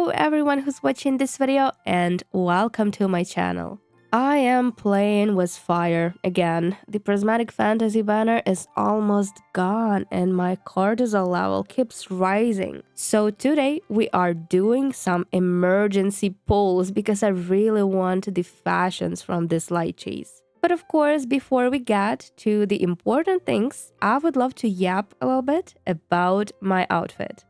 Hello everyone who's watching this video and welcome to my channel. I am playing with fire again. The Prismatic fantasy banner is almost gone and my cortisol level keeps rising. So today we are doing some emergency pulls because I really want the fashions from this Lightchase. But of course, before we get to the important things, I would love to yap a little bit about my outfit.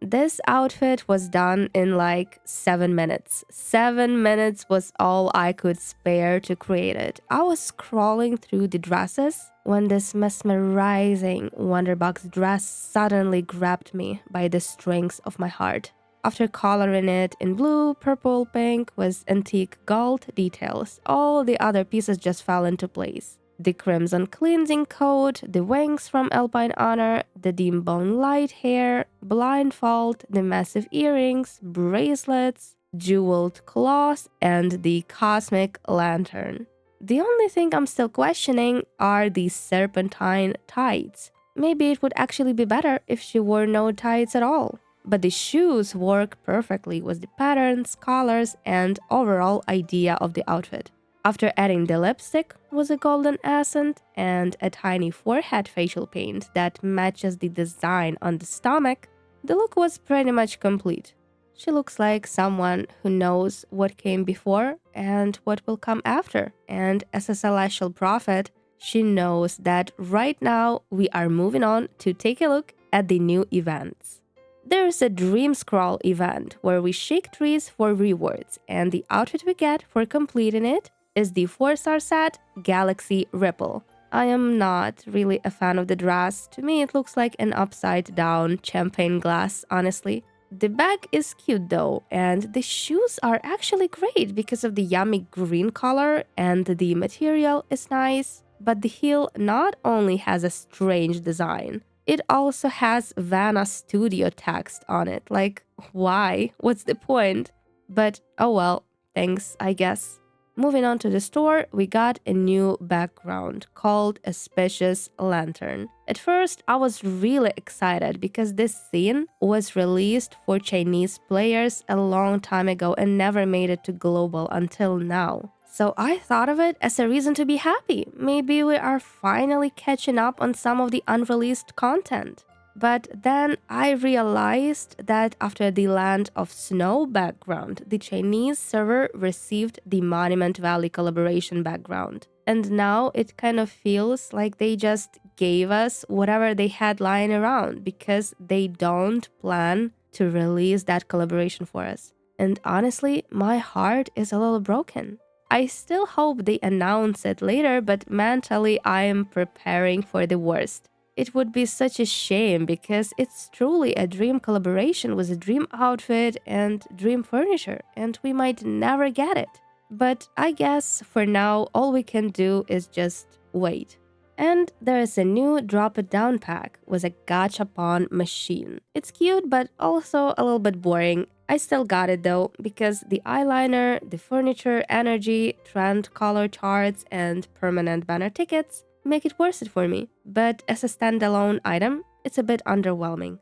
This outfit was done in like 7 minutes. 7 minutes was all I could spare to create it. I was scrolling through the dresses when this mesmerizing Wonderbox dress suddenly grabbed me by the strings of my heart. After coloring it in blue, purple, pink with antique gold details, all the other pieces just fell into place. The crimson cleansing coat, the wings from Alpine Honor, the dim bone light hair, blindfold, the massive earrings, bracelets, jeweled claws, and the cosmic lantern. The only thing I'm still questioning are the serpentine tights. Maybe it would actually be better if she wore no tights at all. But the shoes work perfectly with the patterns, colors, and overall idea of the outfit. After adding the lipstick with a golden accent and a tiny forehead facial paint that matches the design on the stomach, the look was pretty much complete. She looks like someone who knows what came before and what will come after. And as a celestial prophet, she knows that right now we are moving on to take a look at the new events. There's a Dream Scroll event where we shake trees for rewards, and the outfit we get for completing it is the 4-star set Galaxy Ripple. I am not really a fan of the dress. To me, it looks like an upside-down champagne glass, honestly. The bag is cute though, and the shoes are actually great because of the yummy green color and the material is nice. But the heel not only has a strange design, it also has Vanna Studio text on it. Like, why? What's the point? But oh well, thanks, I guess. Moving on to the store, we got a new background called Auspicious Lantern. At first, I was really excited because this scene was released for Chinese players a long time ago and never made it to global until now. So I thought of it as a reason to be happy. Maybe we are finally catching up on some of the unreleased content. But then I realized that after the Land of Snow background, the Chinese server received the Monument Valley collaboration background. And now it kind of feels like they just gave us whatever they had lying around because they don't plan to release that collaboration for us. And honestly, my heart is a little broken. I still hope they announce it later, but mentally I am preparing for the worst. It would be such a shame because it's truly a dream collaboration with a dream outfit and dream furniture, and we might never get it. But I guess for now, all we can do is just wait. And there is a new Drop It Down pack with a gachapon machine. It's cute, but also a little bit boring. I still got it though, because the eyeliner, the furniture, energy, trend color charts, and permanent banner tickets make it worth it for me. But as a standalone item, it's a bit underwhelming.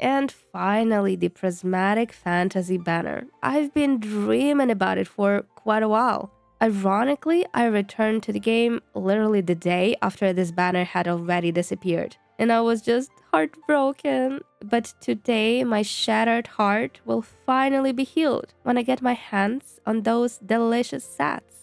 And finally, the Prismatic Fantasy banner. I've been dreaming about it for quite a while. Ironically, I returned to the game literally the day after this banner had already disappeared. And I was just heartbroken. But today, my shattered heart will finally be healed when I get my hands on those delicious sets.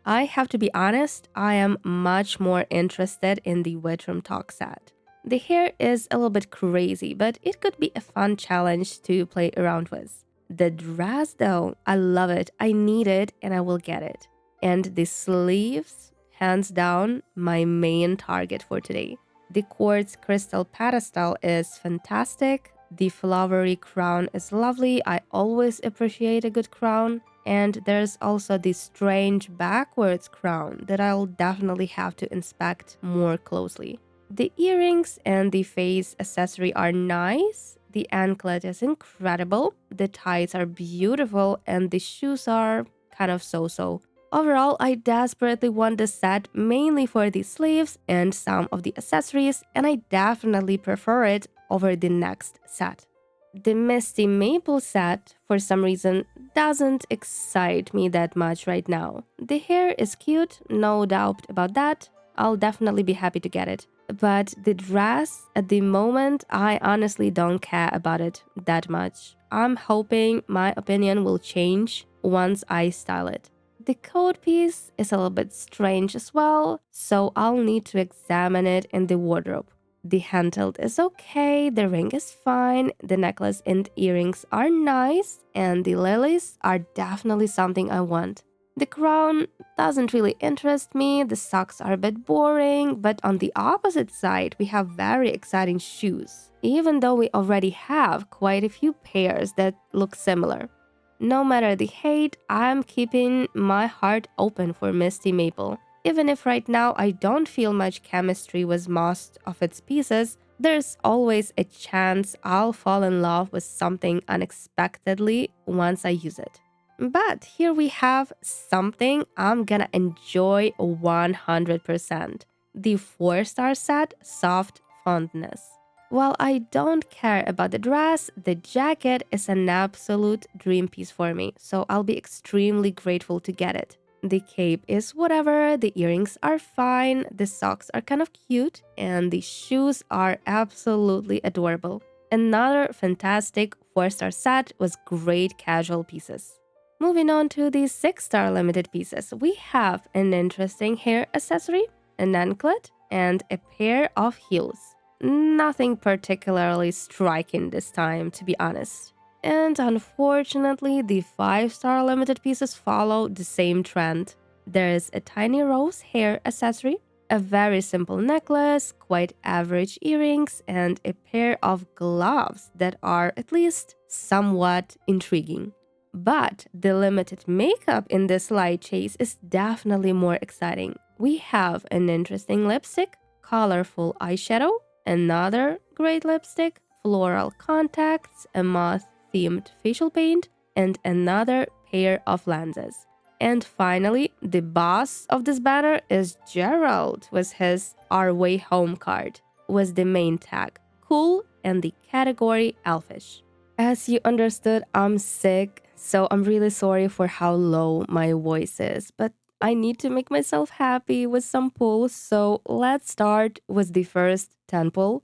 I have to be honest, I am much more interested in the Witchroom Talk set. The hair is a little bit crazy, but it could be a fun challenge to play around with. The dress though, I love it, I need it, and I will get it. And the sleeves, hands down, my main target for today. The quartz crystal pedestal is fantastic. The flowery crown is lovely. I always appreciate a good crown. And there's also this strange backwards crown that I'll definitely have to inspect more closely. The earrings and the face accessory are nice. The anklet is incredible. The ties are beautiful and the shoes are kind of so-so. Overall, I desperately want this set mainly for the sleeves and some of the accessories, and I definitely prefer it over the next set. The Misty Maple set, for some reason, doesn't excite me that much right now. The hair is cute, no doubt about that. I'll definitely be happy to get it. But the dress, at the moment, I honestly don't care about it that much. I'm hoping my opinion will change once I style it. The coat piece is a little bit strange as well, so I'll need to examine it in the wardrobe. The handheld is okay, the ring is fine, the necklace and earrings are nice, and the lilies are definitely something I want. The crown doesn't really interest me, the socks are a bit boring, but on the opposite side, we have very exciting shoes, even though we already have quite a few pairs that look similar. No matter the hate, I'm keeping my heart open for Misty Maple. Even if right now I don't feel much chemistry with most of its pieces, there's always a chance I'll fall in love with something unexpectedly once I use it. But here we have something I'm gonna enjoy 100%. The 4-star set Soft Fondness. While I don't care about the dress, the jacket is an absolute dream piece for me, so I'll be extremely grateful to get it. The cape is whatever, the earrings are fine, the socks are kind of cute, and the shoes are absolutely adorable. Another fantastic 4-star set with great casual pieces. Moving on to the 6-star limited pieces, we have an interesting hair accessory, an anklet, and a pair of heels. Nothing particularly striking this time, to be honest. And unfortunately, the 5-star limited pieces follow the same trend. There is a tiny rose hair accessory, a very simple necklace, quite average earrings, and a pair of gloves that are at least somewhat intriguing. But the limited makeup in this Lightchase is definitely more exciting. We have an interesting lipstick, colorful eyeshadow, another great lipstick, floral contacts, a moth-themed facial paint, and another pair of lenses. And finally, the boss of this banner is Gerald with his Our Way Home card, with the main tag, cool, and the category elfish. As you understood, I'm sick, so I'm really sorry for how low my voice is, but I need to make myself happy with some pulls, so let's start with the first 10 pull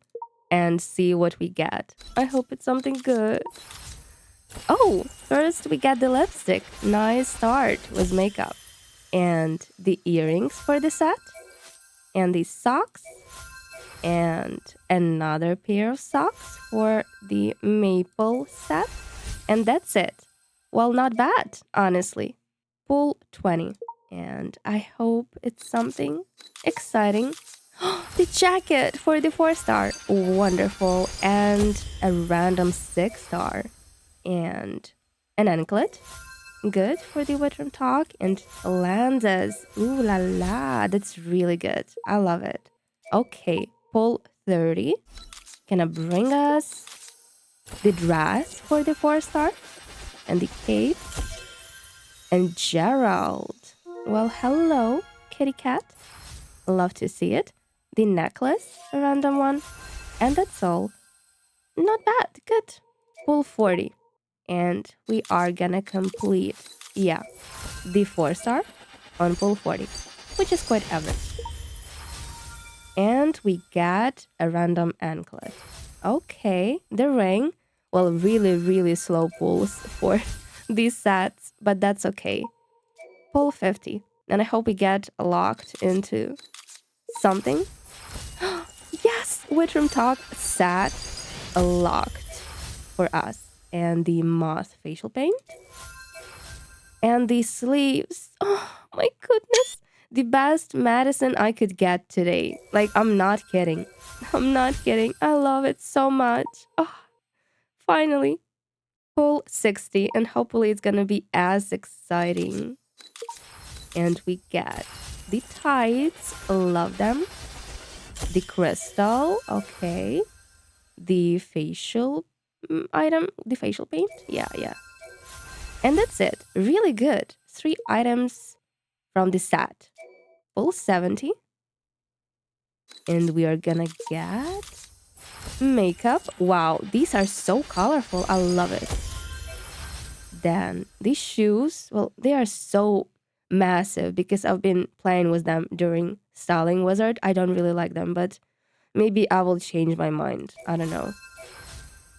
and see what we get. I hope it's something good. Oh, first we get the lipstick. Nice start with makeup. And the earrings for the set. And the socks. And another pair of socks for the maple set. And that's it. Well, not bad, honestly. Pull 20. And I hope it's something exciting. The jacket for the 4-star. Wonderful. And a random 6-star. And an anklet. Good for the Witram Talk. And lenses. Ooh la la. That's really good. I love it. Okay. Pull 30. Gonna bring us the dress for the 4-star. And the cape. And Gerald. Well, hello, kitty cat. Love to see it. The necklace, a random one. And that's all. Not bad, good. Pull 40. And we are gonna complete, yeah, the 4-star on pull 40, which is quite average. And we get a random anklet. Okay, the ring. Well, really, really slow pulls for these sets, but that's okay. Pull 50. And I hope we get locked into something. Yes! Witram Talk set locked for us. And the moth facial paint. And the sleeves. Oh my goodness. The best medicine I could get today. Like, I'm not kidding. I'm not kidding. I love it so much. Oh, finally. Pull 60. And hopefully it's gonna be as exciting. And we get the tights. Love them. The crystal. Okay. The facial item. The facial paint. Yeah. And that's it. Really good. 3 items from the set. Pull 70. And we are gonna get Makeup. Wow, these are so colorful. I love it. Then these shoes, well, they are so massive because I've been playing with them during Styling Wizard. I don't really like them, but maybe I will change my mind. I don't know.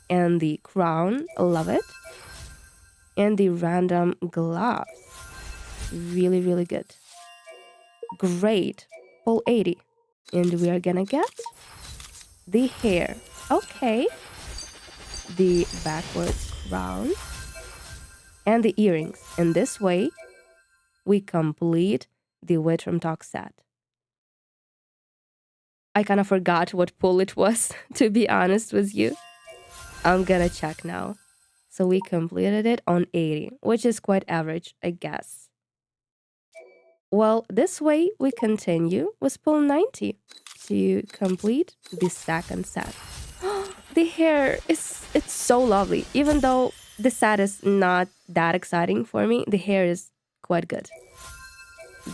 And the crown, I love it. And the random gloves. Really, really good. Great. Pull 80. And we are gonna get the hair. Okay. The backwards crown. And the earrings. In this way, we complete the Wit from Talk set. I kind of forgot what pull it was, to be honest with you. I'm gonna check now. So we completed it on 80, which is quite average, I guess. Well, this way we continue with pull 90 to complete the second set. The hair it's so lovely. Even though the set is not that exciting for me, the hair is quite good.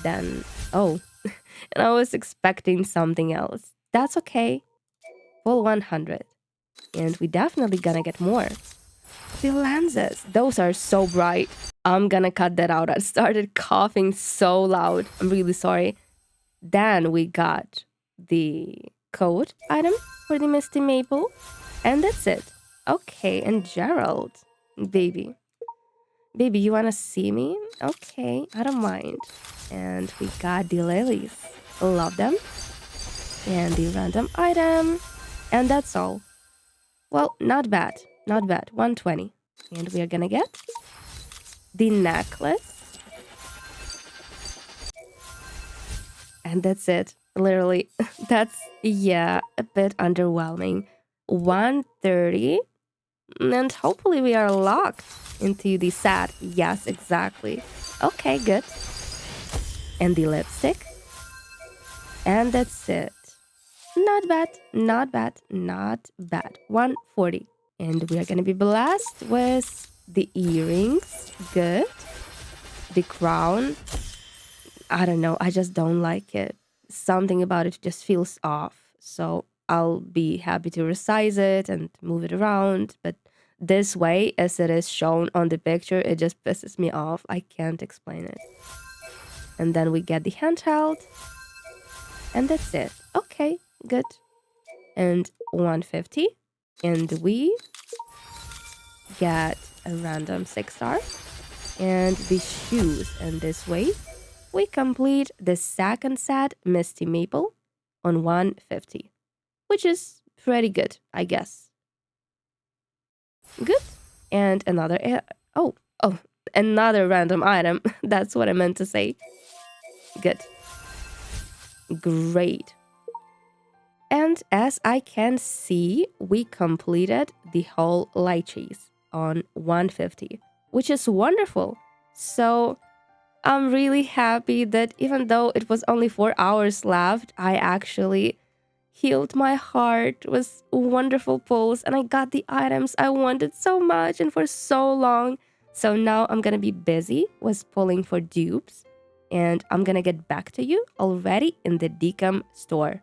Then, oh, and I was expecting something else. That's okay. Full 100. And we definitely gonna get more. The lenses, those are so bright. I'm gonna cut that out. I started coughing so loud. I'm really sorry. Then we got the coat item for the Misty Maple. And that's it. Okay, and Gerald. Baby. Baby, you wanna see me? Okay, I don't mind. And we got the lilies. Love them. And the random item. And that's all. Well, not bad. Not bad. 120. And we are gonna get the necklace. And that's it. Literally, that's, yeah, a bit underwhelming. 130. And hopefully we are locked into the set. Yes, exactly. Okay, good. And the lipstick. And that's it. Not bad, not bad, not bad. 140. And we are gonna be blessed with the earrings. Good. The crown. I don't know. I just don't like it. Something about it just feels off. So I'll be happy to resize it and move it around. But this way, as it is shown on the picture, it just pisses me off. I can't explain it. And then we get the handheld. And that's it. Okay, good. And 150. And we get a random 6-star. And the shoes. And this way, we complete the second set, Misty Maple, on 150, which is pretty good, I guess. Good. And another, oh, another random item. That's what I meant to say. Good. Great. And as I can see, we completed the whole Lightchase on 150, which is wonderful. So I'm really happy that even though it was only 4 hours left, I actually healed my heart with wonderful pulls and I got the items I wanted so much and for so long. So now I'm gonna be busy with pulling for dupes and I'm gonna get back to you already in the Decom store.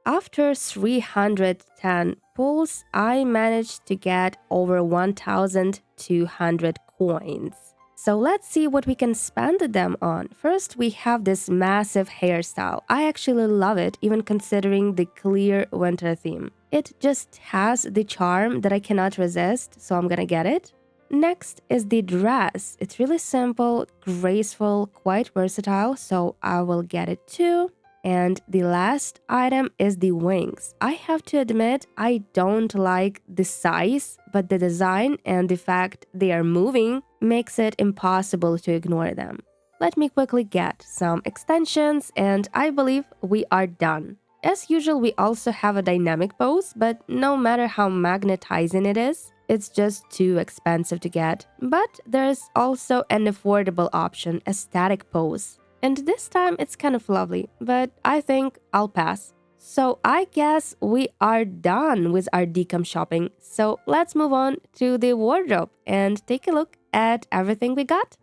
After 310 pulls, I managed to get over 1,200 coins. So let's see what we can spend them on. First, we have this massive hairstyle. I actually love it, even considering the clear winter theme. It just has the charm that I cannot resist, so I'm gonna get it. Next is the dress. It's really simple, graceful, quite versatile, so I will get it too. And the last item is the wings. I have to admit, I don't like the size, but the design and the fact they are moving makes it impossible to ignore them. Let me quickly get some extensions and I believe we are done. As usual, we also have a dynamic pose, but no matter how magnetizing it is, it's just too expensive to get. But there's also an affordable option, a static pose. And this time it's kind of lovely, but I think I'll pass. So I guess we are done with our Decom shopping. So let's move on to the wardrobe and take a look at everything we got.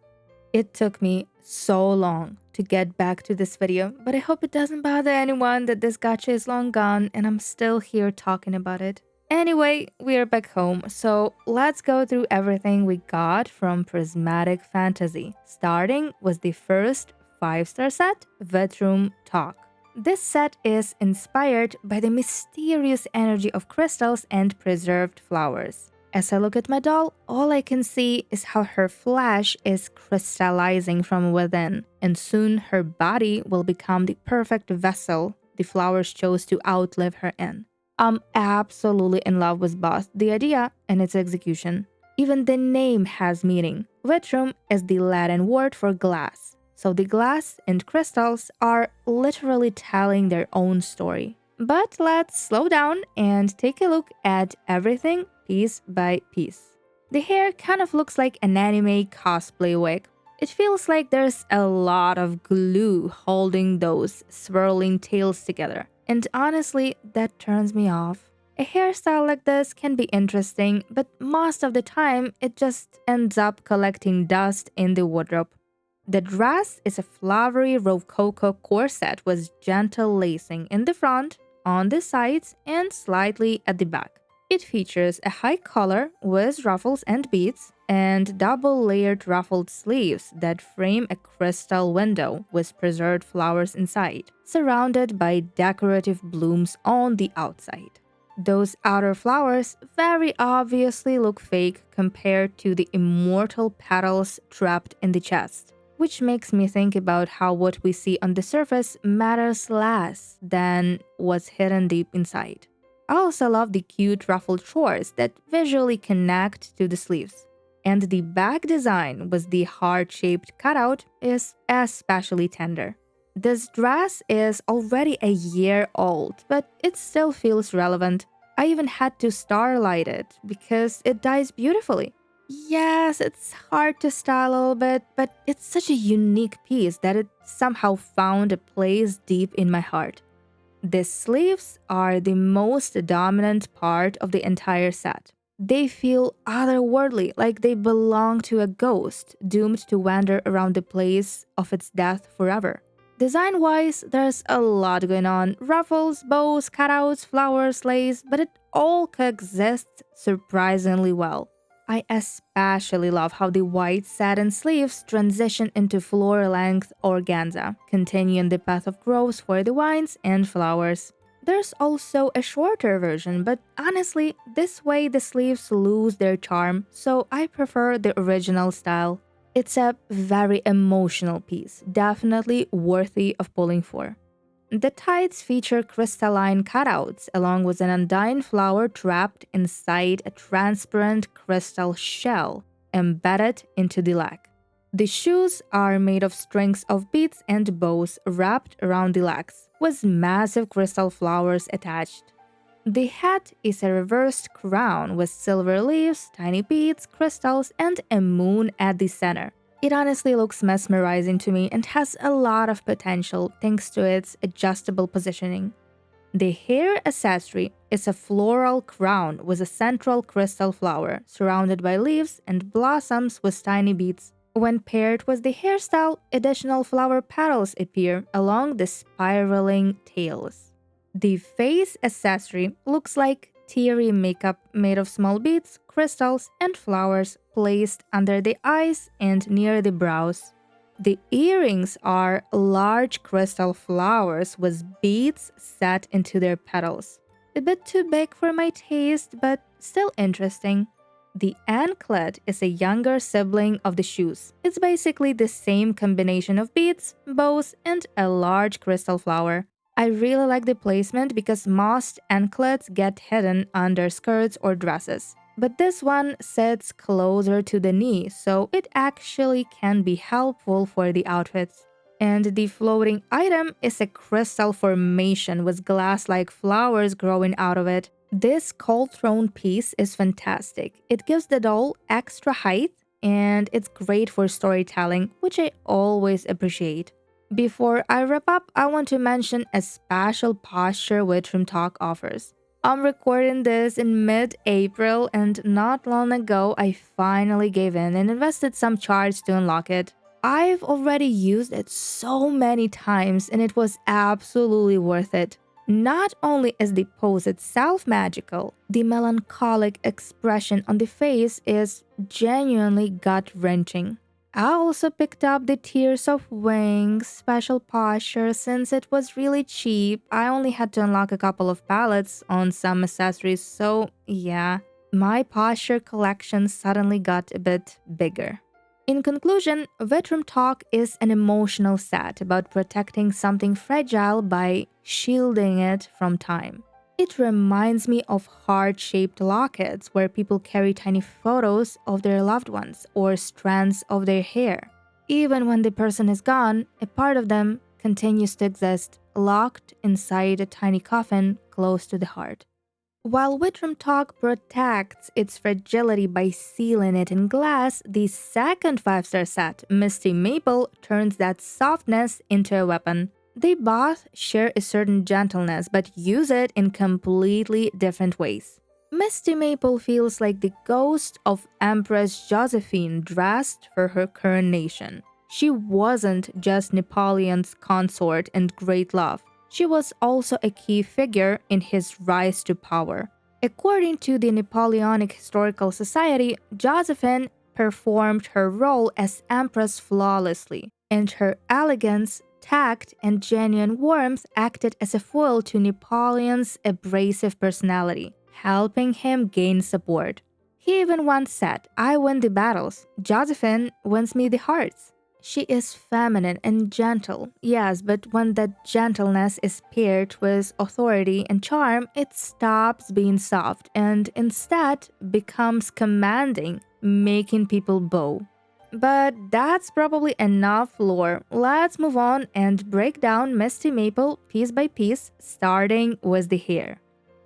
It took me so long to get back to this video, but I hope it doesn't bother anyone that this gacha is long gone and I'm still here talking about it. Anyway, we're back home, so let's go through everything we got from Prismatic Fantasy, starting with the first 5-star set, Bedroom Talk. This set is inspired by the mysterious energy of crystals and preserved flowers. As I look at my doll, all I can see is how her flesh is crystallizing from within, and soon her body will become the perfect vessel the flowers chose to outlive her in. I'm absolutely in love with both the idea and its execution. Even the name has meaning. Vitrum is the Latin word for glass. So the glass and crystals are literally telling their own story. But let's slow down and take a look at everything piece by piece. The hair kind of looks like an anime cosplay wig. It feels like there's a lot of glue holding those swirling tails together. And honestly, that turns me off. A hairstyle like this can be interesting, but most of the time, it just ends up collecting dust in the wardrobe. The dress is a flowery rococo corset with gentle lacing in the front, on the sides, and slightly at the back. It features a high collar with ruffles and beads, and double-layered ruffled sleeves that frame a crystal window with preserved flowers inside, surrounded by decorative blooms on the outside. Those outer flowers very obviously look fake compared to the immortal petals trapped in the chest, which makes me think about how what we see on the surface matters less than what's hidden deep inside. I also love the cute ruffled shores that visually connect to the sleeves. And the back design with the heart-shaped cutout is especially tender. This dress is already a year old, but it still feels relevant. I even had to starlight it because it dyes beautifully. Yes, it's hard to style a little bit, but it's such a unique piece that it somehow found a place deep in my heart. The sleeves are the most dominant part of the entire set. They feel otherworldly, like they belong to a ghost, doomed to wander around the place of its death forever. Design-wise, there's a lot going on. Ruffles, bows, cutouts, flowers, lace, but it all coexists surprisingly well. I especially love how the white satin sleeves transition into floor-length organza, continuing the path of growth for the vines and flowers. There's also a shorter version, but honestly, this way the sleeves lose their charm, so I prefer the original style. It's a very emotional piece, definitely worthy of pulling for. The tights feature crystalline cutouts along with an undying flower trapped inside a transparent crystal shell embedded into the leg. The shoes are made of strings of beads and bows wrapped around the legs, with massive crystal flowers attached. The hat is a reversed crown with silver leaves, tiny beads, crystals, and a moon at the center. It honestly looks mesmerizing to me and has a lot of potential thanks to its adjustable positioning. The hair accessory is a floral crown with a central crystal flower surrounded by leaves and blossoms with tiny beads. When paired with the hairstyle, additional flower petals appear along the spiraling tails. The face accessory looks like teary makeup made of small beads, crystals, and flowers placed under the eyes and near the brows. The earrings are large crystal flowers with beads set into their petals. A bit too big for my taste, but still interesting. The anklet is a younger sibling of the shoes. It's basically the same combination of beads, bows, and a large crystal flower. I really like the placement because most anklets get hidden under skirts or dresses. But this one sits closer to the knee, so it actually can be helpful for the outfits. And the floating item is a crystal formation with glass-like flowers growing out of it. This cold-thrown piece is fantastic. It gives the doll extra height, and it's great for storytelling, which I always appreciate. Before I wrap up, I want to mention a special posture Widrum Talk offers. I'm recording this in mid-April, and not long ago, I finally gave in and invested some charge to unlock it. I've already used it so many times, and it was absolutely worth it. Not only is the pose itself magical, the melancholic expression on the face is genuinely gut-wrenching. I also picked up the Tears of Wings special posture since it was really cheap. I only had to unlock a couple of palettes on some accessories, so yeah, my posture collection suddenly got a bit bigger. In conclusion, Bedroom Talk is an emotional set about protecting something fragile by shielding it from time. It reminds me of heart-shaped lockets where people carry tiny photos of their loved ones or strands of their hair. Even when the person is gone, a part of them continues to exist, locked inside a tiny coffin close to the heart. While Whitram Talk protects its fragility by sealing it in glass, the second 5-star set, Misty Maple, turns that softness into a weapon. They both share a certain gentleness but use it in completely different ways. Misty Maple feels like the ghost of Empress Josephine dressed for her coronation. She wasn't just Napoleon's consort and great love. She was also a key figure in his rise to power. According to the Napoleonic Historical Society, Josephine performed her role as empress flawlessly, and her elegance, tact, and genuine warmth acted as a foil to Napoleon's abrasive personality, helping him gain support. He even once said, "I win the battles, Josephine wins me the hearts." She is feminine and gentle, yes, but when that gentleness is paired with authority and charm, it stops being soft and instead becomes commanding, making people bow. But that's probably enough lore. Let's move on and break down Misty Maple piece by piece, starting with the hair.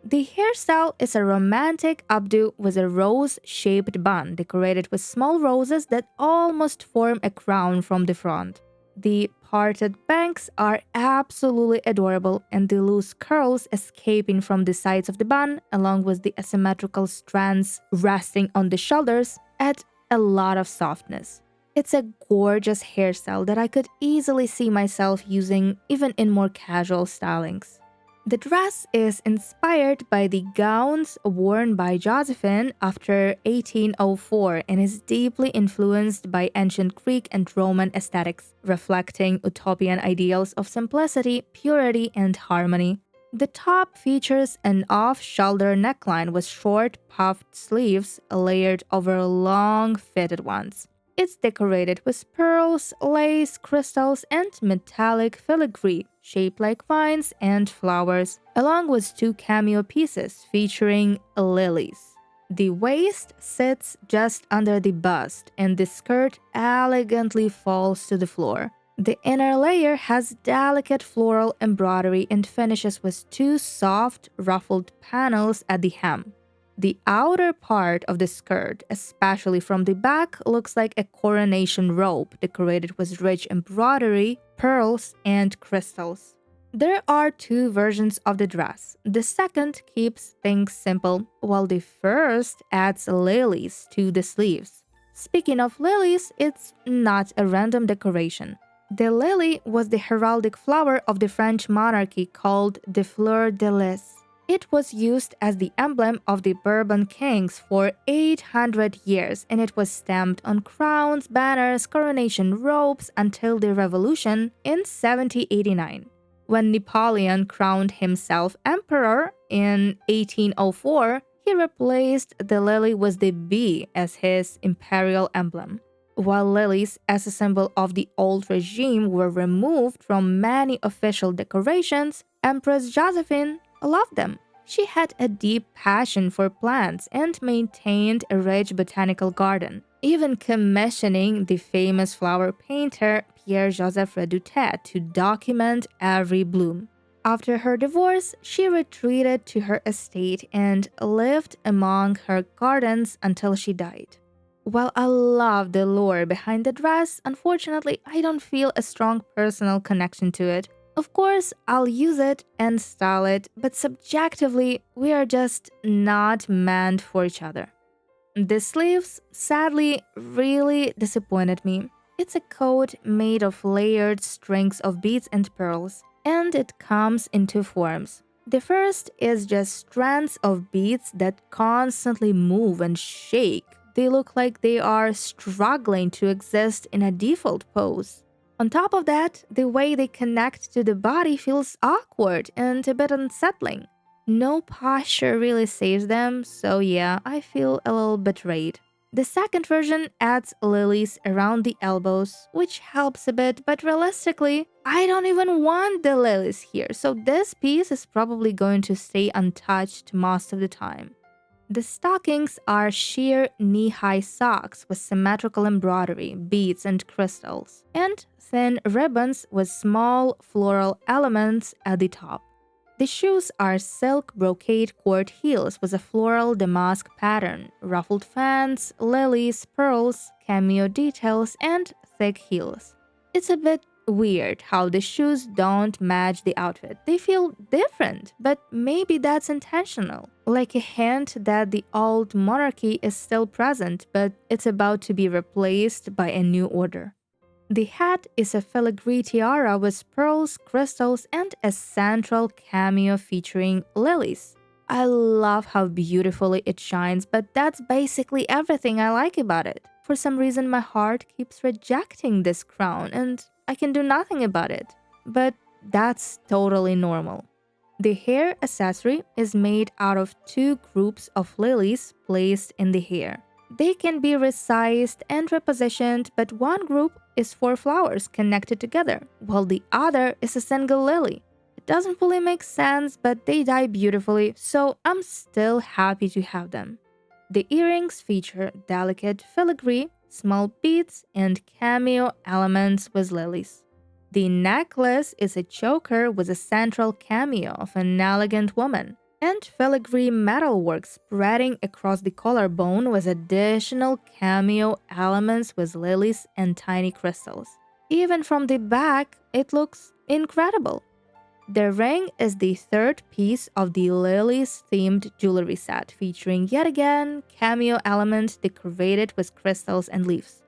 The hairstyle is a romantic updo with a rose-shaped bun decorated with small roses that almost form a crown from the front. The parted bangs are absolutely adorable, and the loose curls escaping from the sides of the bun, along with the asymmetrical strands resting on the shoulders, add a lot of softness. It's a gorgeous hairstyle that I could easily see myself using even in more casual stylings. The dress is inspired by the gowns worn by Josephine after 1804 and is deeply influenced by ancient Greek and Roman aesthetics, reflecting utopian ideals of simplicity, purity, and harmony. The top features an off-shoulder neckline with short, puffed sleeves layered over long, fitted ones. It's decorated with pearls, lace, crystals, and metallic filigree shaped like vines and flowers, along with two cameo pieces featuring lilies. The waist sits just under the bust, and the skirt elegantly falls to the floor. The inner layer has delicate floral embroidery and finishes with two soft, ruffled panels at the hem. The outer part of the skirt, especially from the back, looks like a coronation robe decorated with rich embroidery, pearls, and crystals. There are two versions of the dress. The second keeps things simple, while the first adds lilies to the sleeves. Speaking of lilies, it's not a random decoration. The lily was the heraldic flower of the French monarchy called the fleur de lis. It was used as the emblem of the Bourbon kings for 800 years, and it was stamped on crowns, banners, coronation robes until the Revolution in 1789. When Napoleon crowned himself emperor in 1804, he replaced the lily with the bee as his imperial emblem. While lilies, as a symbol of the old regime, were removed from many official decorations, Empress Josephine loved them. She had a deep passion for plants and maintained a rich botanical garden, even commissioning the famous flower painter Pierre-Joseph Redutet to document every bloom. After her divorce, she retreated to her estate and lived among her gardens until she died. While I love the lore behind the dress, unfortunately, I don't feel a strong personal connection to it. Of course, I'll use it and style it, but subjectively, we are just not meant for each other. The sleeves, sadly, really disappointed me. It's a coat made of layered strings of beads and pearls, and it comes in two forms: The first is just strands of beads that constantly move and shake. They look like they are struggling to exist in a default pose. On top of that, the way they connect to the body feels awkward and a bit unsettling. No posture really saves them, so yeah, I feel a little betrayed. The second version adds lilies around the elbows, which helps a bit, but realistically, I don't even want the lilies here, so this piece is probably going to stay untouched most of the time. The stockings are sheer knee-high socks with symmetrical embroidery, beads, and crystals, and thin ribbons with small floral elements at the top. The shoes are silk brocade cord heels with a floral damask pattern, ruffled fans, lilies, pearls, cameo details, and thick heels. It's a bit weird how the shoes don't match the outfit. They feel different, but maybe that's intentional. Like a hint that the old monarchy is still present, but it's about to be replaced by a new order. The hat is a filigree tiara with pearls, crystals, and a central cameo featuring lilies. I love how beautifully it shines, but that's basically everything I like about it. For some reason, my heart keeps rejecting this crown, and I can do nothing about it. But that's totally normal. The hair accessory is made out of two groups of lilies placed in the hair. They can be resized and repositioned, but one group is four flowers connected together, while the other is a single lily. It doesn't fully make sense, but they die beautifully, so I'm still happy to have them. The earrings feature delicate filigree, small beads, and cameo elements with lilies. The necklace is a choker with a central cameo of an elegant woman, and filigree metalwork spreading across the collarbone with additional cameo elements with lilies and tiny crystals. Even from the back, it looks incredible. The ring is the third piece of the lilies-themed jewelry set, featuring yet again cameo elements decorated with crystals and leaves.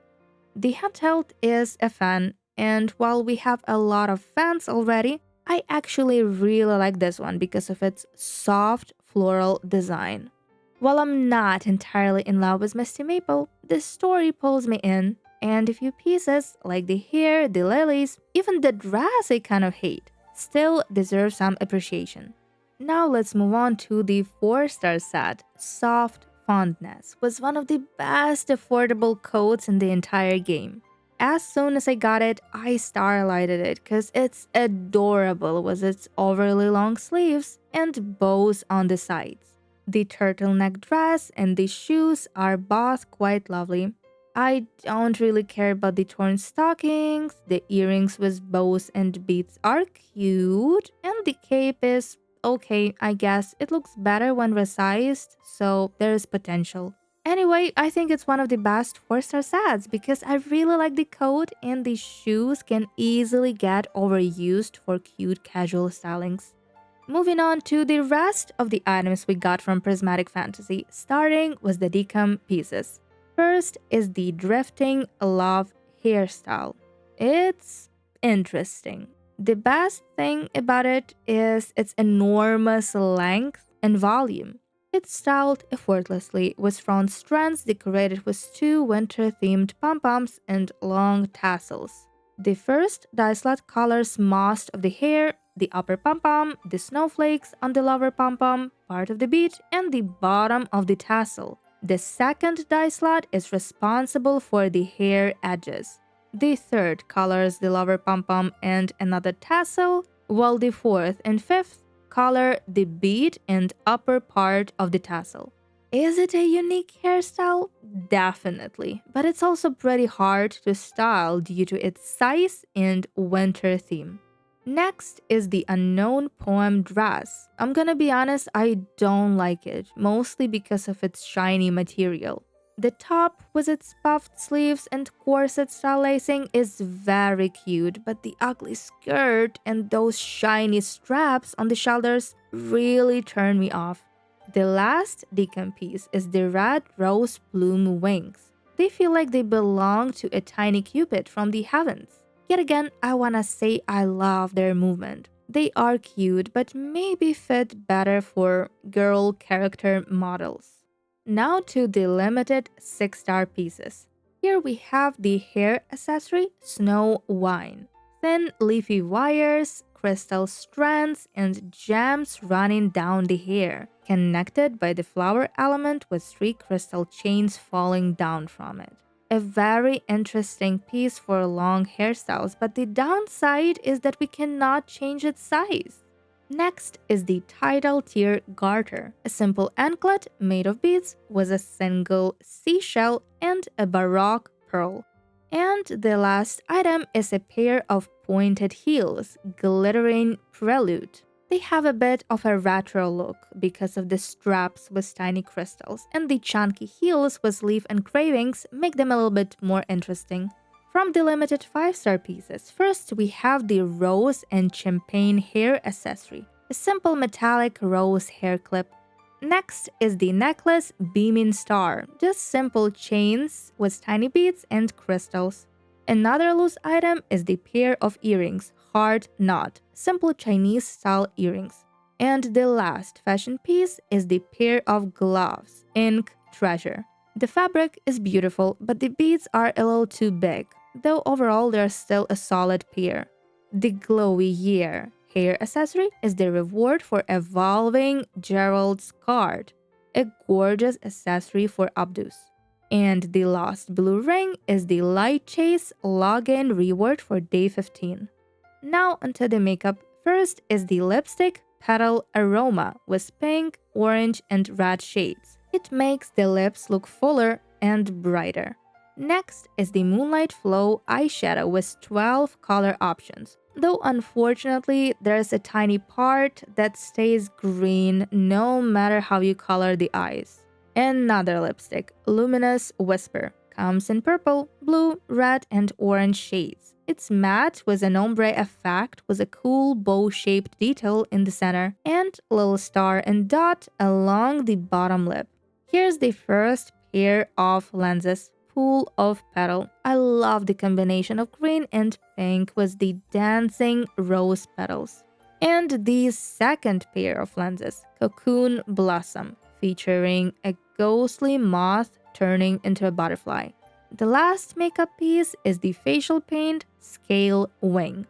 The handheld is a fan, and while we have a lot of fans already, I actually really like this one because of its soft floral design. While I'm not entirely in love with Misty Maple, the story pulls me in, and a few pieces like the hair, the lilies, even the dress I kind of hate, still deserve some appreciation. Now let's move on to the 4-star set. Soft Fondness was one of the best affordable coats in the entire game. As soon as I got it, I starlighted it because it's adorable with its overly long sleeves and bows on the sides. The turtleneck dress and the shoes are both quite lovely. I don't really care about the torn stockings, the earrings with bows and beads are cute, and the cape is okay, I guess. It looks better when resized, so there's potential. Anyway, I think it's one of the best 4-star sets because I really like the coat and the shoes can easily get overused for cute casual stylings. Moving on to the rest of the items we got from Prismatic Fantasy, starting with the Decom pieces. First is the Drifting Love hairstyle. It's interesting. The best thing about it is its enormous length and volume. It's styled effortlessly with front strands decorated with two winter-themed pom-poms and long tassels. The first dye slot colors most of the hair, the upper pom-pom, the snowflakes on the lower pom-pom, part of the bead, and the bottom of the tassel. The second dye slot is responsible for the hair edges. The third colors the lower pom-pom and another tassel, while the fourth and fifth color the bead and upper part of the tassel. Is it a unique hairstyle? Definitely, but it's also pretty hard to style due to its size and winter theme. Next is the Unknown Poem dress. I'm gonna be honest, I don't like it, mostly because of its shiny material. The top, with its puffed sleeves and corset-style lacing, is very cute, but the ugly skirt and those shiny straps on the shoulders really turn me off. The last Decom piece is the red rose plume wings. They feel like they belong to a tiny cupid from the heavens. Yet again, I wanna say I love their movement. They are cute, but maybe fit better for girl character models. Now to the limited 6-star pieces. Here we have the hair accessory Snow Wine. Thin leafy wires, crystal strands, and gems running down the hair, connected by the flower element with 3 crystal chains falling down from it. A very interesting piece for long hairstyles, but the downside is that we cannot change its size. Next is the tidal tear garter, a simple anklet made of beads with a single seashell and a baroque pearl. And the last item is a pair of pointed heels, glittering prelude. They have a bit of a retro look because of the straps with tiny crystals, and the chunky heels with leaf engravings make them a little bit more interesting. From the limited 5-star pieces, first we have the rose and champagne hair accessory, a simple metallic rose hair clip. Next is the necklace Beaming Star, just simple chains with tiny beads and crystals. Another loose item is the pair of earrings, Heart Knot, simple Chinese style earrings. And the last fashion piece is the pair of gloves, Ink Treasure. The fabric is beautiful, but the beads are a little too big, though overall they're still a solid pair. The glowy year hair accessory is the reward for evolving Gerald's card, a gorgeous accessory for Abdus. And the lost blue ring is the Lightchase login reward for day 15. Now onto the makeup. First is the lipstick Petal Aroma with pink, orange, and red shades. It makes the lips look fuller and brighter. Next is the Moonlight Flow eyeshadow with 12 color options. Though unfortunately, there's a tiny part that stays green no matter how you color the eyes. Another lipstick, Luminous Whisper, comes in purple, blue, red, and orange shades. It's matte with an ombre effect with a cool bow-shaped detail in the center and little star and dot along the bottom lip. Here's the first pair of lenses, Pool of Petal. I love the combination of green and pink with the dancing rose petals. And the second pair of lenses, Cocoon Blossom, featuring a ghostly moth turning into a butterfly. The last makeup piece is the facial paint Scale Wing.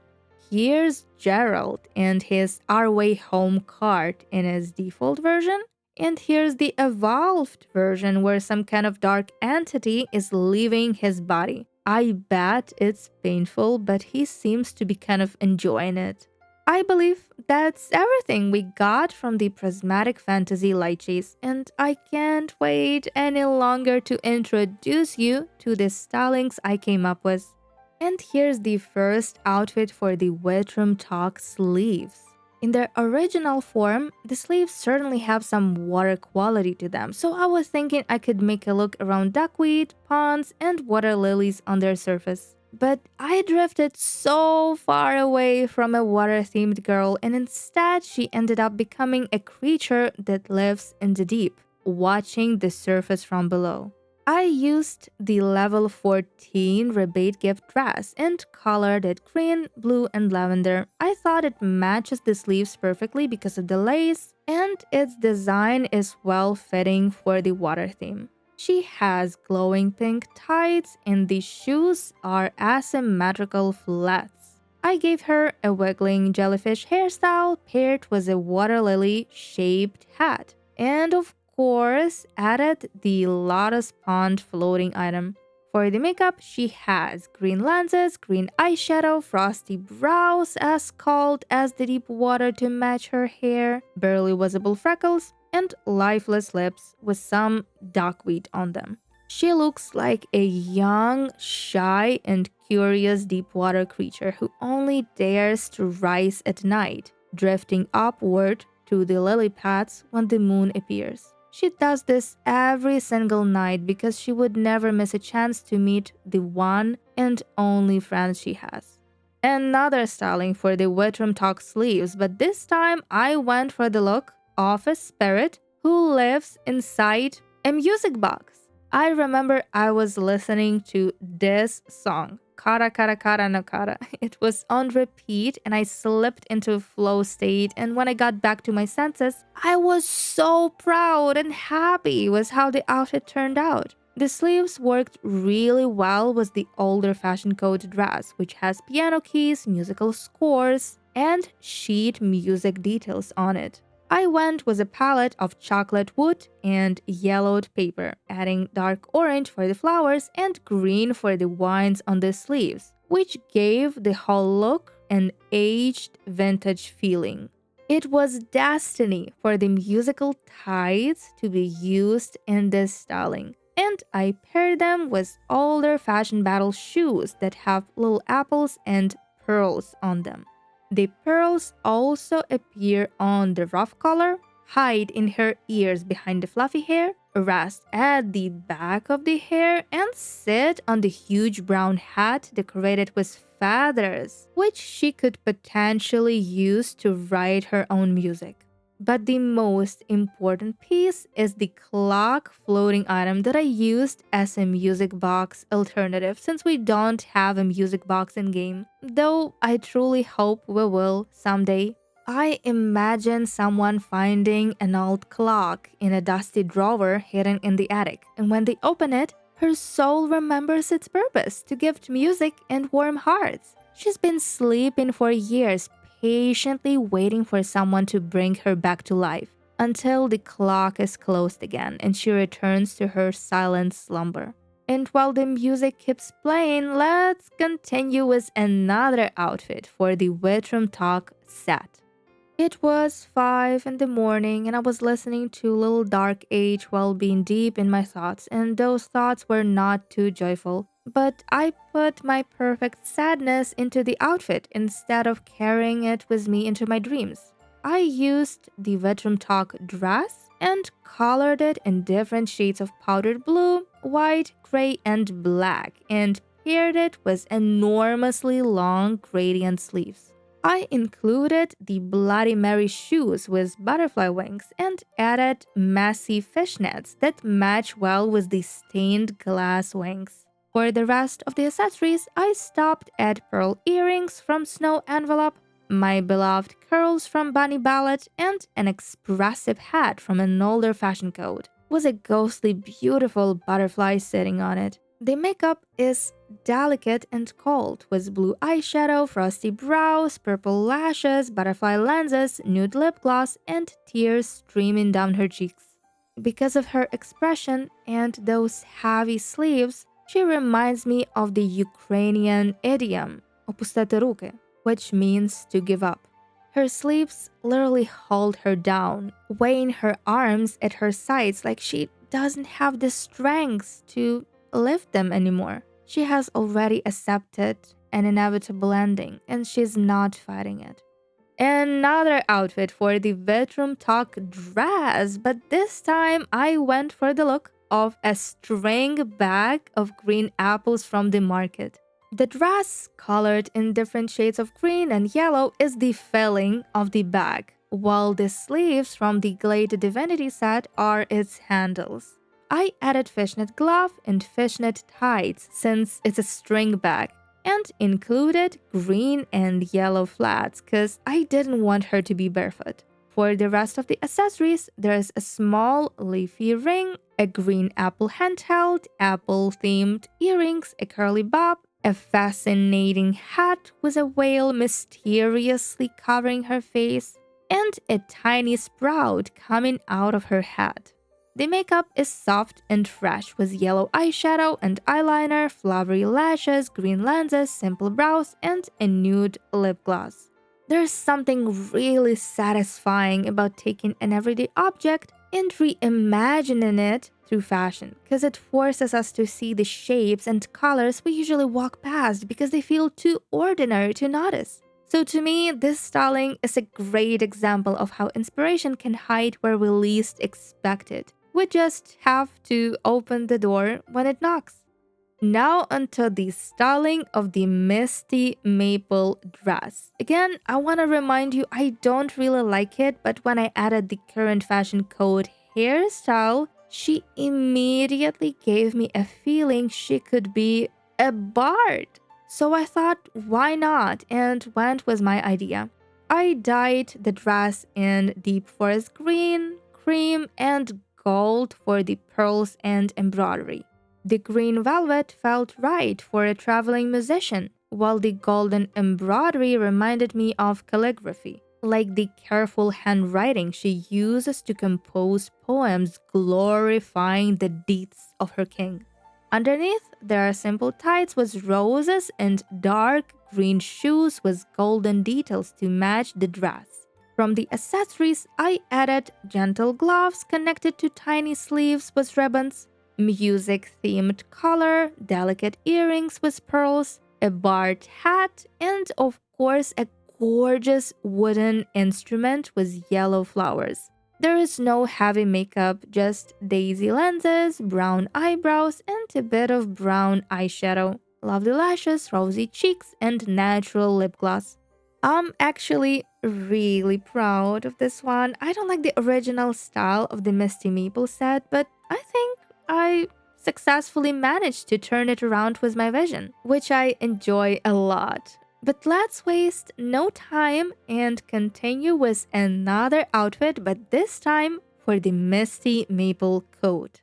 Here's Gerald and his Our Way Home card in his default version. And here's the evolved version where some kind of dark entity is leaving his body. I bet it's painful, but he seems to be kind of enjoying it. I believe that's everything we got from the Prismatic Fantasy Lightchase, and I can't wait any longer to introduce you to the stylings I came up with. And here's the first outfit for the Bedroom Talk sleeves. In their original form, the sleeves certainly have some water quality to them, so I was thinking I could make a look around duckweed, ponds, and water lilies on their surface. But I drifted so far away from a water-themed girl, and instead she ended up becoming a creature that lives in the deep, watching the surface from below. I used the level 14 rebate gift dress and colored it green, blue, and lavender. I thought it matches the sleeves perfectly because of the lace, and its design is well fitting for the water theme. She has glowing pink tights, and the shoes are asymmetrical flats. I gave her a wiggling jellyfish hairstyle paired with a water lily shaped hat, and of course added the Lotus Pond floating item. For the makeup, she has green lenses, green eyeshadow, frosty brows as cold as the deep water to match her hair, barely visible freckles, and lifeless lips with some duckweed on them. She looks like a young, shy, and curious deep-water creature who only dares to rise at night, drifting upward to the lily pads when the moon appears. She does this every single night because she would never miss a chance to meet the one and only friend she has. Another styling for the Bedroom Talk sleeves, but this time I went for the look of a spirit who lives inside a music box. I remember I was listening to this song, kara kara kara no kara. It was on repeat and I slipped into a flow state. And when I got back to my senses, I was so proud and happy with how the outfit turned out. The sleeves worked really well with the older fashion code dress, which has piano keys, musical scores, and sheet music details on it. I went with a palette of chocolate wood and yellowed paper, adding dark orange for the flowers and green for the vines on the sleeves, which gave the whole look an aged vintage feeling. It was destiny for the musical tights to be used in this styling, and I paired them with older fashion battle shoes that have little apples and pearls on them. The pearls also appear on the ruff collar, hide in her ears behind the fluffy hair, rest at the back of the hair, and sit on the huge brown hat decorated with feathers, which she could potentially use to write her own music. But the most important piece is the clock floating item that I used as a music box alternative since we don't have a music box in game. Though I truly hope we will someday. I imagine someone finding an old clock in a dusty drawer hidden in the attic, and when they open it, her soul remembers its purpose to gift music and warm hearts. She's been sleeping for years, patiently waiting for someone to bring her back to life until the clock is closed again and she returns to her silent slumber. And while the music keeps playing, let's continue with another outfit for the Bedroom Talk set. It was 5 in the morning and I was listening to Little Dark Age while being deep in my thoughts, and those thoughts were not too joyful. But I put my perfect sadness into the outfit instead of carrying it with me into my dreams. I used the Bedroom Talk dress and colored it in different shades of powdered blue, white, gray, and black, and paired it with enormously long gradient sleeves. I included the Bloody Mary shoes with butterfly wings and added messy fishnets that match well with the stained glass wings. For the rest of the accessories, I stopped at pearl earrings from Snow Envelope, my beloved curls from Bunny Ballet, and an expressive hat from an older fashion code, with a ghostly beautiful butterfly sitting on it. The makeup is delicate and cold, with blue eyeshadow, frosty brows, purple lashes, butterfly lenses, nude lip gloss, and tears streaming down her cheeks. Because of her expression and those heavy sleeves, she reminds me of the Ukrainian idiom "opustite ruky," which means to give up. Her sleeves literally hold her down, weighing her arms at her sides like she doesn't have the strength to lift them anymore. She has already accepted an inevitable ending, and she's not fighting it. Another outfit for the Bedroom Talk dress, but this time I went for the look of a string bag of green apples from the market. The dress, colored in different shades of green and yellow, is the filling of the bag, while the sleeves from the Glade Divinity set are its handles. I added fishnet glove and fishnet tights since it's a string bag, and included green and yellow flats because I didn't want her to be barefoot. For the rest of the accessories, there's a small leafy ring, a green apple handheld, apple-themed earrings, a curly bob, a fascinating hat with a veil mysteriously covering her face, and a tiny sprout coming out of her head. The makeup is soft and fresh with yellow eyeshadow and eyeliner, flowery lashes, green lenses, simple brows, and a nude lip gloss. There's something really satisfying about taking an everyday object and reimagining it through fashion, because it forces us to see the shapes and colors we usually walk past because they feel too ordinary to notice. So to me, this styling is a great example of how inspiration can hide where we least expect it. We just have to open the door when it knocks. Now onto the styling of the Misty Maple dress. Again, I want to remind you I don't really like it, but when I added the current fashion code hairstyle, she immediately gave me a feeling she could be a bard. So I thought, why not? And went with my idea. I dyed the dress in deep forest green, cream, and gold for the pearls and embroidery. The green velvet felt right for a traveling musician, while the golden embroidery reminded me of calligraphy, like the careful handwriting she uses to compose poems glorifying the deeds of her king. Underneath, there are simple tights with roses and dark green shoes with golden details to match the dress. From the accessories, I added gentle gloves connected to tiny sleeves with ribbons, music themed collar, delicate earrings with pearls, a barred hat, and of course, a gorgeous wooden instrument with yellow flowers. There is no heavy makeup, just daisy lenses, brown eyebrows, and a bit of brown eyeshadow, lovely lashes, rosy cheeks, and natural lip gloss. I'm actually really proud of this one. I don't like the original style of the Misty Maple set, but I think I successfully managed to turn it around with my vision, which I enjoy a lot. But let's waste no time and continue with another outfit, but this time for the Misty Maple coat.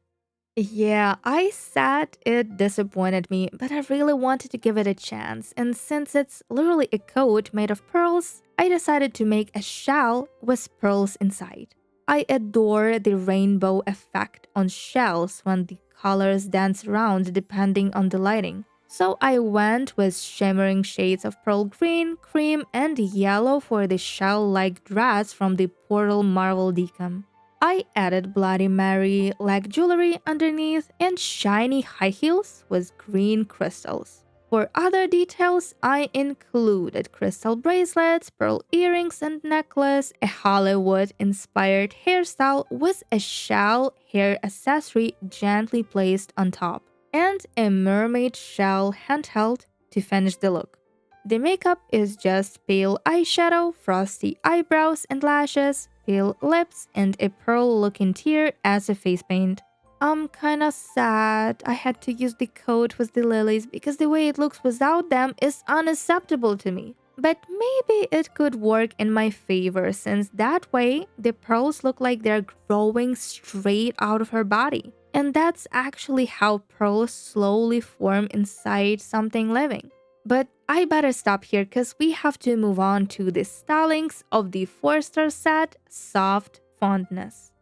Yeah, I said it disappointed me, but I really wanted to give it a chance. And since it's literally a coat made of pearls, I decided to make a shell with pearls inside. I adore the rainbow effect on shells when the colors dance around depending on the lighting. So I went with shimmering shades of pearl green, cream, and yellow for the shell-like dress from the Portal Marvel Decom. I added Bloody Mary leg jewelry underneath and shiny high heels with green crystals. For other details, I included crystal bracelets, pearl earrings and necklace, a Hollywood-inspired hairstyle with a shell hair accessory gently placed on top, and a mermaid shell handheld to finish the look. The makeup is just pale eyeshadow, frosty eyebrows and lashes, pale lips, and a pearl-looking tear as a face paint. I'm kinda sad I had to use the coat with the lilies because the way it looks without them is unacceptable to me. But maybe it could work in my favor since that way the pearls look like they're growing straight out of her body. And that's actually how pearls slowly form inside something living. But I better stop here because we have to move on to the stylings of the 4-star set Soft Fondness.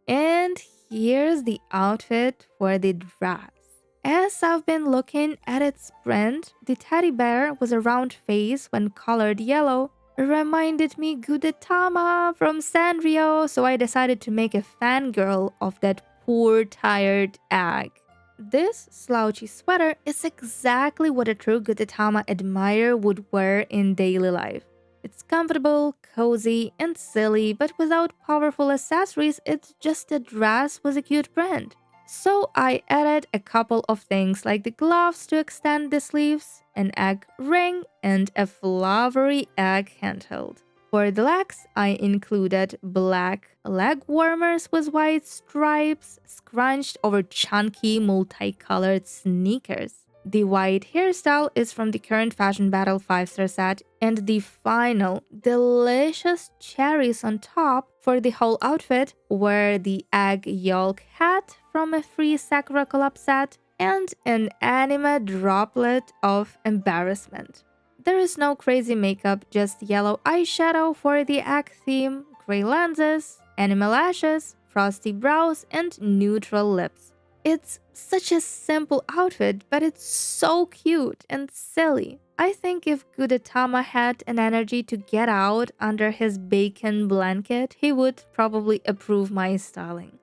And here's the outfit for the dress. As I've been looking at its print, the teddy bear with a round face when colored yellow reminded me Gudetama from Sanrio, so I decided to make a fangirl of that poor tired egg. This slouchy sweater is exactly what a true Gudetama admirer would wear in daily life. It's comfortable, cozy, and silly, but without powerful accessories, it's just a dress with a cute print. So I added a couple of things like the gloves to extend the sleeves, an egg ring, and a flowery egg handheld. For the legs, I included black leg warmers with white stripes scrunched over chunky multicolored sneakers. The white hairstyle is from the current Fashion Battle 5-star set, and the final delicious cherries on top for the whole outfit were the egg yolk hat from a free Sakura collab set and an anime droplet of embarrassment. There is no crazy makeup, just yellow eyeshadow for the egg theme, gray lenses, anime lashes, frosty brows, and neutral lips. It's such a simple outfit, but it's so cute and silly. I think if Gudetama had an energy to get out under his bacon blanket, he would probably approve my styling.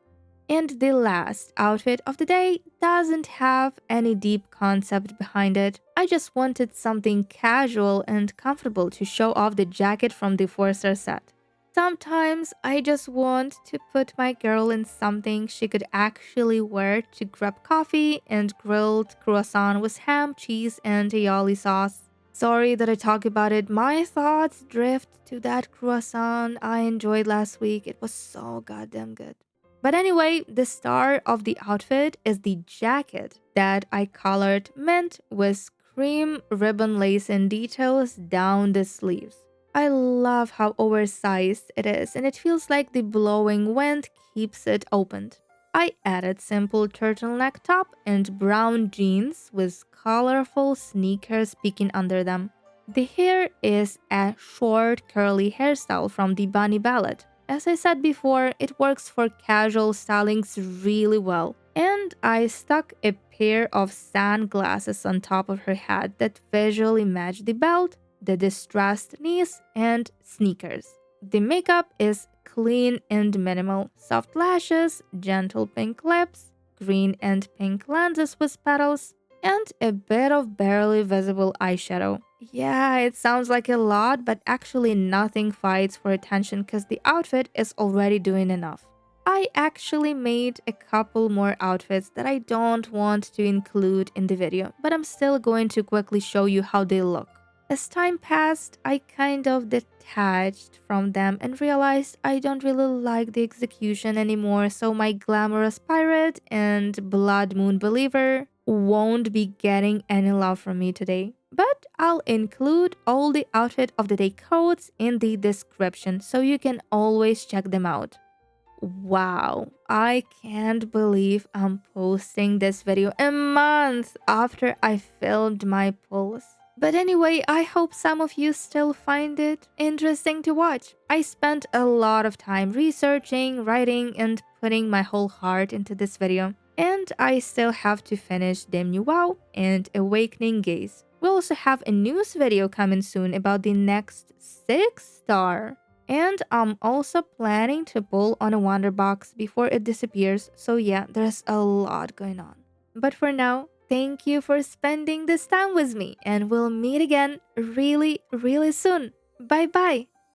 And the last outfit of the day doesn't have any deep concept behind it. I just wanted something casual and comfortable to show off the jacket from the 4-star set. Sometimes I just want to put my girl in something she could actually wear to grab coffee and grilled croissant with ham, cheese, and aioli sauce. Sorry that I talk about it. My thoughts drift to that croissant I enjoyed last week. It was so goddamn good. But anyway, the star of the outfit is the jacket that I colored mint with cream ribbon lace and details down the sleeves. I love how oversized it is, and it feels like the blowing wind keeps it opened. I added simple turtleneck top and brown jeans with colorful sneakers peeking under them. The hair is a short curly hairstyle from the Bunny Ballet. As I said before, it works for casual stylings really well. And I stuck a pair of sunglasses on top of her head that visually match the belt, the distressed knees, and sneakers. The makeup is clean and minimal. Soft lashes, gentle pink lips, green and pink lenses with petals, and a bit of barely visible eyeshadow. Yeah, it sounds like a lot, but actually nothing fights for attention because the outfit is already doing enough. I actually made a couple more outfits that I don't want to include in the video, but I'm still going to quickly show you how they look. As time passed, I kind of detached from them and realized I don't really like the execution anymore, so my Glamorous Pirate and Blood Moon Believer won't be getting any love from me today. But I'll include all the outfit of the day codes in the description so you can always check them out. Wow, I can't believe I'm posting this video a month after I filmed my pulls. But anyway, I hope some of you still find it interesting to watch. I spent a lot of time researching, writing, and putting my whole heart into this video. And I still have to finish Dim New Wow and Awakening Gaze. We also have a news video coming soon about the next 6-star. And I'm also planning to pull on a wonder box before it disappears, so yeah, there's a lot going on. But for now, thank you for spending this time with me, and we'll meet again really, really soon. Bye bye!